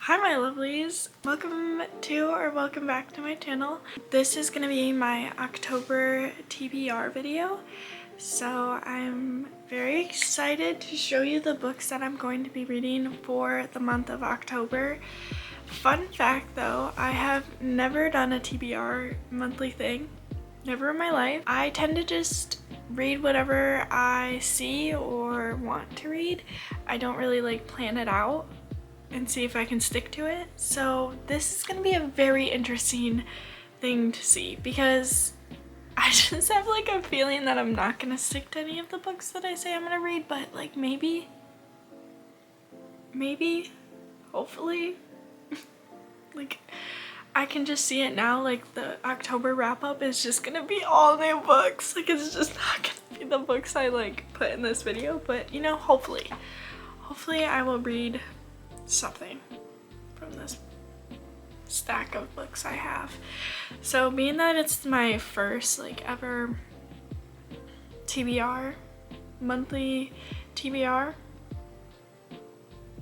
Hi my lovelies, welcome back to my channel. This is gonna be my October TBR video. So I'm very excited to show you the books that I'm going to be reading for the month of October. Fun fact though, I have never done a TBR monthly thing, never in my life. I tend to just read whatever I see or want to read. I don't really like plan it out and see if I can stick to it. So this is gonna be a very interesting thing to see because I just have like a feeling that I'm not gonna stick to any of the books that I say I'm gonna read, but like maybe, hopefully, like I can just see it now, like the October wrap up is just gonna be all new books. Like it's just not gonna be the books I like put in this video, but you know, hopefully I will read something from this stack of books I have. So being that it's my first like ever TBR, monthly TBR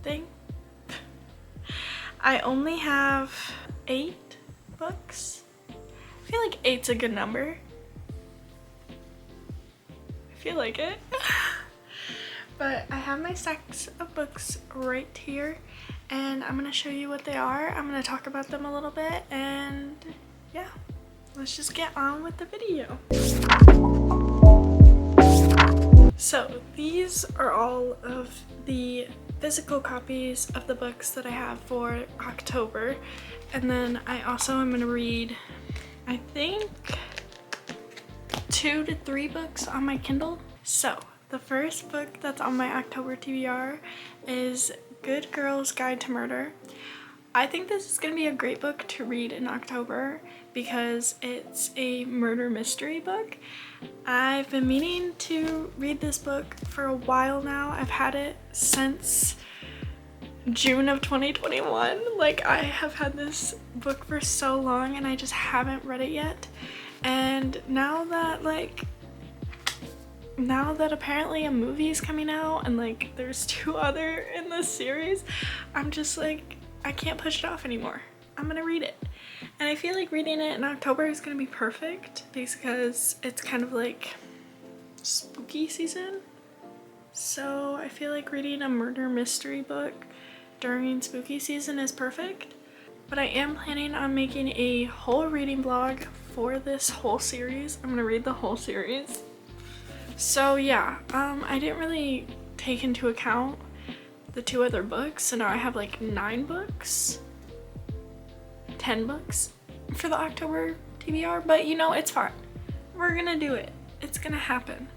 thing, I only have 8 books. I feel like 8's a good number. I feel like it. But I have my stacks of books right here and I'm gonna show you what they are. I'm gonna talk about them a little bit and yeah, let's just get on with the video. So these are all of the physical copies of the books that I have for October, and then I also am gonna read, I think, 2 to 3 books on my Kindle. So the first book that's on my October TBR is Good Girl's Guide to Murder. I think this is going to be a great book to read in October because it's a murder mystery book. I've been meaning to read this book for a while now. I've had it since June of 2021. Like I have had this book for so long and I just haven't read it yet. And now that apparently a movie is coming out and like there's 2 other in this series, I'm just like, I can't push it off anymore. I'm gonna read it. And I feel like reading it in October is gonna be perfect because it's kind of like spooky season. So I feel like reading a murder mystery book during spooky season is perfect. But I am planning on making a whole reading vlog for this whole series. I'm gonna read the whole series. So yeah, I didn't really take into account the 2 other books, so now I have like 9 books, 10 books for the October TBR, but you know, it's fine. We're gonna do it. It's gonna happen.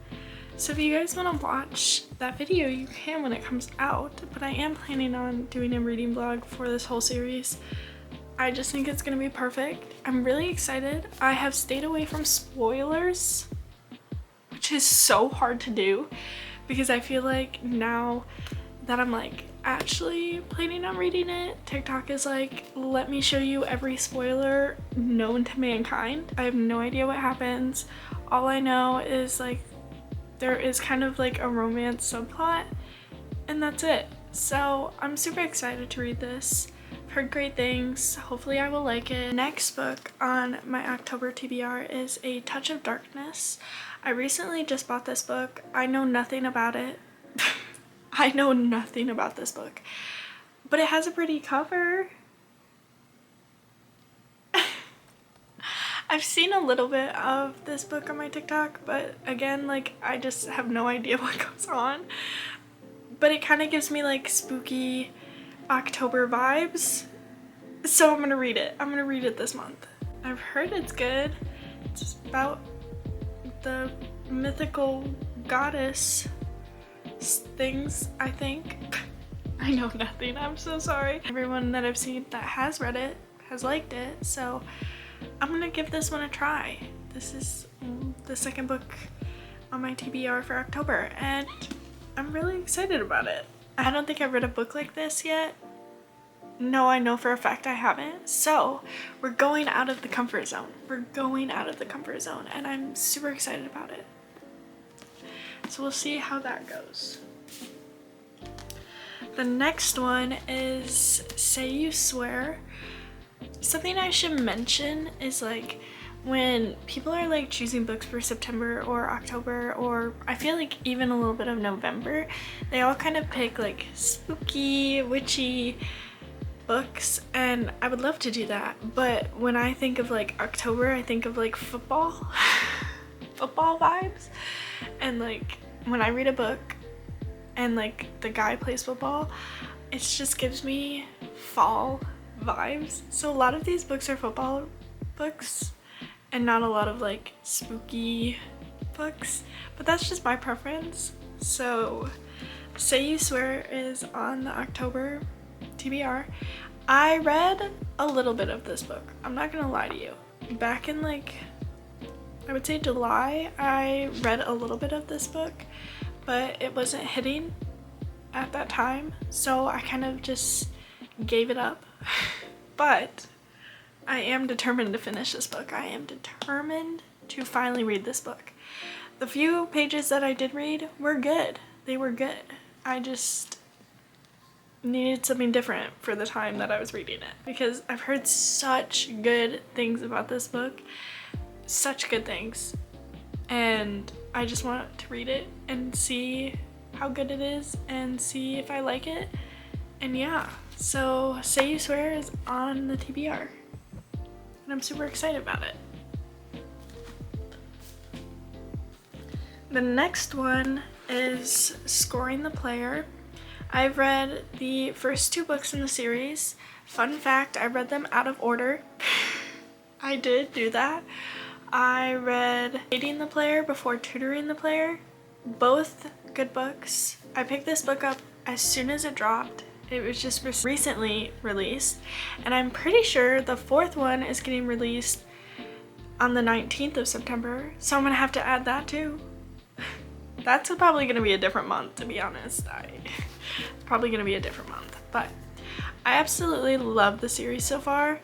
So if you guys want to watch that video, you can when it comes out, but I am planning on doing a reading vlog for this whole series. I just think it's gonna be perfect. I'm really excited. I have stayed away from spoilers, which is so hard to do because I feel like now that I'm like actually planning on reading it, TikTok is like, let me show you every spoiler known to mankind. I have no idea what happens. All I know is like there is kind of like a romance subplot and that's it. So I'm super excited to read this. I've heard great things. Hopefully I will like it. Next book on my October TBR is A Touch of Darkness. I recently just bought this book. I know nothing about it. I know nothing about this book, but it has a pretty cover. I've seen a little bit of this book on my TikTok, but again, like I just have no idea what goes on. But it kind of gives me like spooky October vibes. So I'm gonna read it. I'm gonna read it this month. I've heard it's good. It's about the mythical goddess things, I think. I know nothing. I'm so sorry. Everyone that I've seen that has read it has liked it, so I'm gonna give this one a try. This is the second book on my TBR for October and I'm really excited about it. I don't think I've read a book like this yet. No, I know for a fact I haven't. So we're going out of the comfort zone. We're going out of the comfort zone and I'm super excited about it. So we'll see how that goes. The next one is Say You Swear. Something I should mention is like when people are like choosing books for September or October, or I feel like even a little bit of November, they all kind of pick like spooky, witchy books, and I would love to do that, but when I think of like October, I think of like football football vibes, and like when I read a book and like the guy plays football, it just gives me fall vibes. So a lot of these books are football books and not a lot of like spooky books, but that's just my preference. So Say You Swear is on the October TBR. I read a little bit of this book, I'm not gonna lie to you. Back in like, I would say July, I read a little bit of this book, but it wasn't hitting at that time, so I kind of just gave it up. But I am determined to finish this book. I am determined to finally read this book. The few pages that I did read were good. They were good. I just needed something different for the time that I was reading it, because I've heard such good things about this book. Such good things. And I just want to read it and see how good it is and see if I like it. And yeah, so Say You Swear is on the TBR. And I'm super excited about it. The next one is Scoring the Player. I've read the first 2 books in the series. Fun fact, I read them out of order. I did do that. I read Dating the Player before Tutoring the Player. Both good books. I picked this book up as soon as it dropped. It was just recently released, and I'm pretty sure the 4th one is getting released on the 19th of September, so I'm gonna have to add that too. That's probably gonna be a different month, to be honest. Probably gonna be a different month, but I absolutely love the series so far.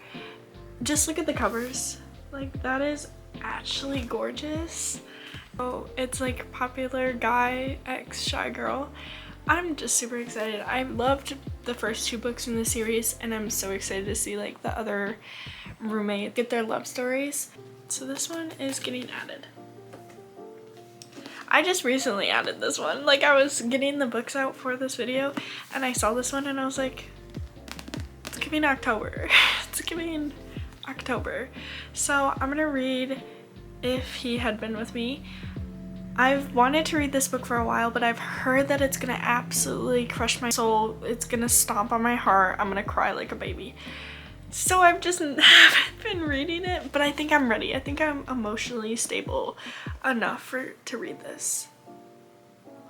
Just look at the covers. Like, that is actually gorgeous. Oh, it's like popular guy ex shy girl. I'm just super excited. I loved the first 2 books in the series, and I'm so excited to see like the other roommates get their love stories. So this one is getting added. I just recently added this one. Like, I was getting the books out for this video and I saw this one and I was like, it's giving October. It's giving October. So I'm gonna read If He Had Been With Me. I've wanted to read this book for a while, but I've heard that it's gonna absolutely crush my soul. It's gonna stomp on my heart. I'm gonna cry like a baby. So I've just haven't been reading it, but I think I'm ready. I think I'm emotionally stable enough to read this.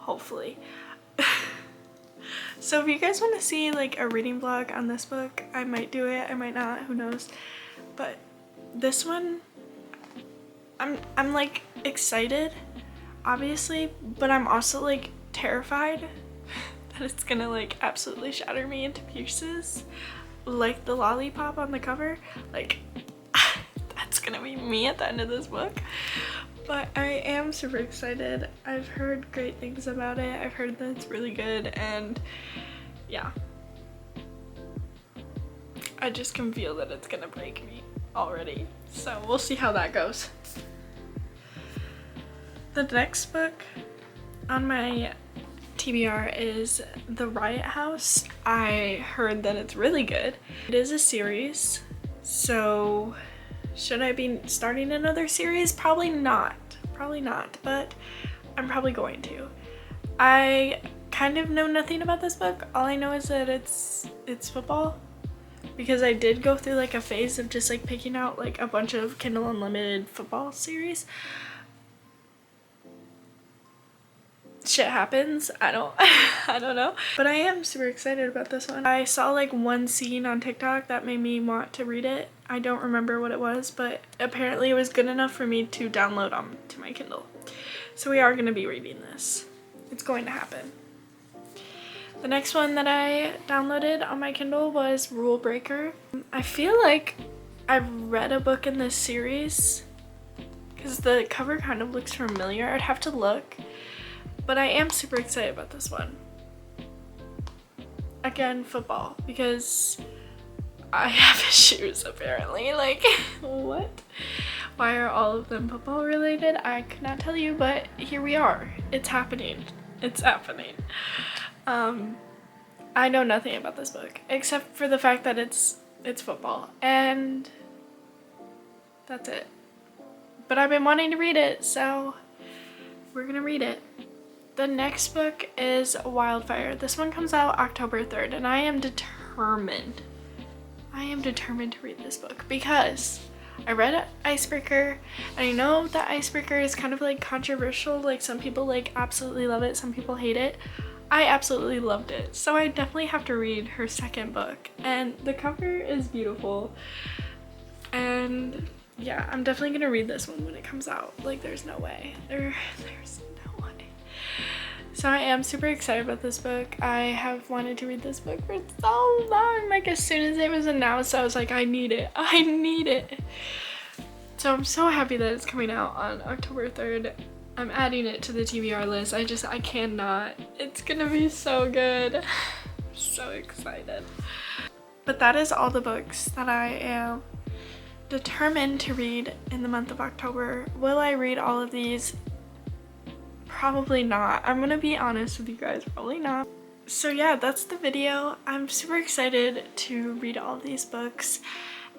Hopefully. So if you guys want to see like a reading vlog on this book, I might do it, I might not, who knows. But this one, I'm like excited, obviously, but I'm also like terrified that it's gonna like absolutely shatter me into pieces, like the lollipop on the cover. Like, that's gonna be me at the end of this book. But I am super excited. I've heard great things about it. I've heard that it's really good, and yeah, I just can feel that it's gonna break me already. So we'll see how that goes. The next book on my TBR is The Riot House. I heard that it's really good. It is a series, so should I be starting another series? Probably not, but I'm probably going to. I kind of know nothing about this book. All I know is that it's football, because I did go through like a phase of just like picking out like a bunch of Kindle Unlimited football series. Shit happens. I don't know, but I am super excited about this one. I saw like one scene on TikTok that made me want to read it. I don't remember what it was, but apparently it was good enough for me to download onto my Kindle. So we are going to be reading this. It's going to happen. The next one that I downloaded on my Kindle was Rule Breaker. I feel like I've read a book in this series because the cover kind of looks familiar. I'd have to look. But I am super excited about this one. again, football, because I have issues apparently. Like, what? Why are all of them football related? I could not tell you, but here we are. It's happening. It's happening. I know nothing about this book except for the fact that it's football, and that's it. But I've been wanting to read it, so we're gonna read it. The next book is Wildfire. This one comes out October 3rd, and I am determined to read this book because I read Icebreaker, and I know that Icebreaker is kind of like controversial. Like, some people like absolutely love it, some people hate it. I absolutely loved it, so I definitely have to read her second book, and the cover is beautiful. And yeah, I'm definitely gonna read this one when it comes out. Like, there's no way. There's no way. So I am super excited about this book. I have wanted to read this book for so long. Like, as soon as it was announced, I was like, I need it. I need it. So I'm so happy that it's coming out on October 3rd. I'm adding it to the TBR list. I cannot. It's gonna be so good. I'm so excited. But that is all the books that I am determined to read in the month of October. Will I read all of these? Probably not. I'm gonna be honest with you guys, probably not. So yeah, that's the video. I'm super excited to read all of these books,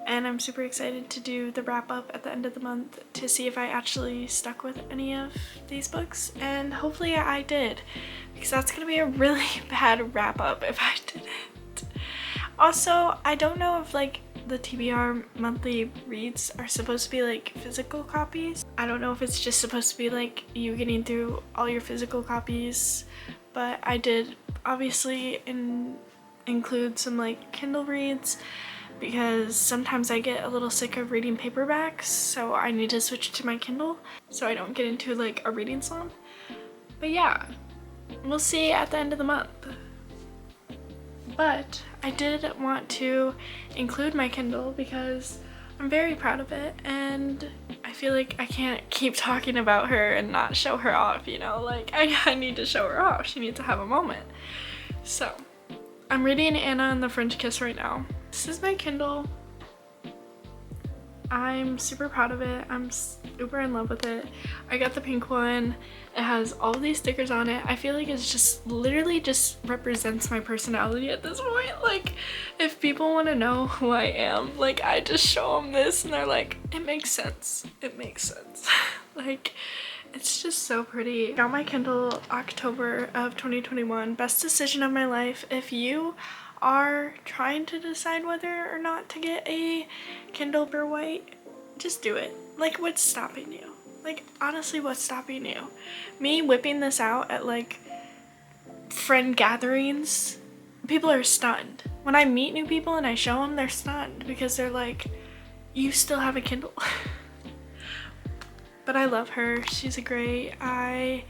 and I'm super excited to do the wrap up at the end of the month to see if I actually stuck with any of these books, and hopefully I did, because that's gonna be a really bad wrap up if I didn't. Also, I don't know if like the TBR monthly reads are supposed to be like physical copies. I don't know if it's just supposed to be like you getting through all your physical copies, but I did obviously include some like Kindle reads, because sometimes I get a little sick of reading paperbacks, so I need to switch to my Kindle so I don't get into like a reading slump. But yeah, we'll see at the end of the month. But I did want to include my Kindle because I'm very proud of it, and I feel like I can't keep talking about her and not show her off, you know? Like, I need to show her off. She needs to have a moment. So I'm reading Anna and the French Kiss right now. This is my Kindle. I'm super proud of it. I'm super in love with it. I got the pink one. It has all of these stickers on it. I feel like it's just literally just represents my personality at this point. Like, if people want to know who I am, like, I just show them this and they're like, it makes sense. It makes sense. Like, it's just so pretty. Got my Kindle October of 2021. Best decision of my life. If you are trying to decide whether or not to get a Kindle Burr White, just do it. Like, what's stopping you? Like, honestly, what's stopping you? Me whipping this out at like friend gatherings, people are stunned. When I meet new people and I show them, they're stunned because they're like, you still have a Kindle? But I love her. She's great. I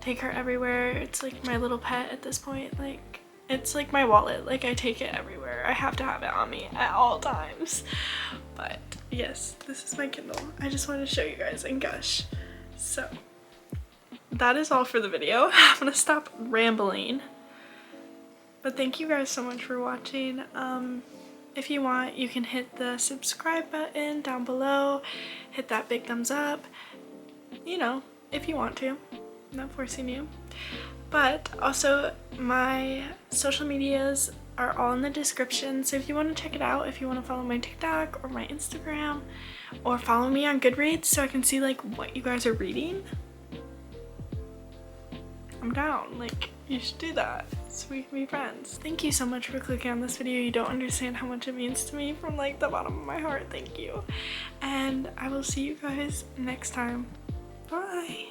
take her everywhere. It's like my little pet at this point. Like, it's like my wallet. Like, I take it everywhere. I have to have it on me at all times. But yes, this is my Kindle. I just wanted to show you guys and gush. So that is all for the video. I'm gonna stop rambling. But thank you guys so much for watching. If you want, you can hit the subscribe button down below. Hit that big thumbs up. You know, if you want to. I'm not forcing you. But also, my social medias are all in the description, so if you want to check it out, if you want to follow my TikTok or my Instagram, or follow me on Goodreads so I can see like what you guys are reading, I'm down. Like, you should do that so we can be friends. Thank you so much for clicking on this video. You don't understand how much it means to me from like the bottom of my heart. Thank you. And I will see you guys next time. Bye.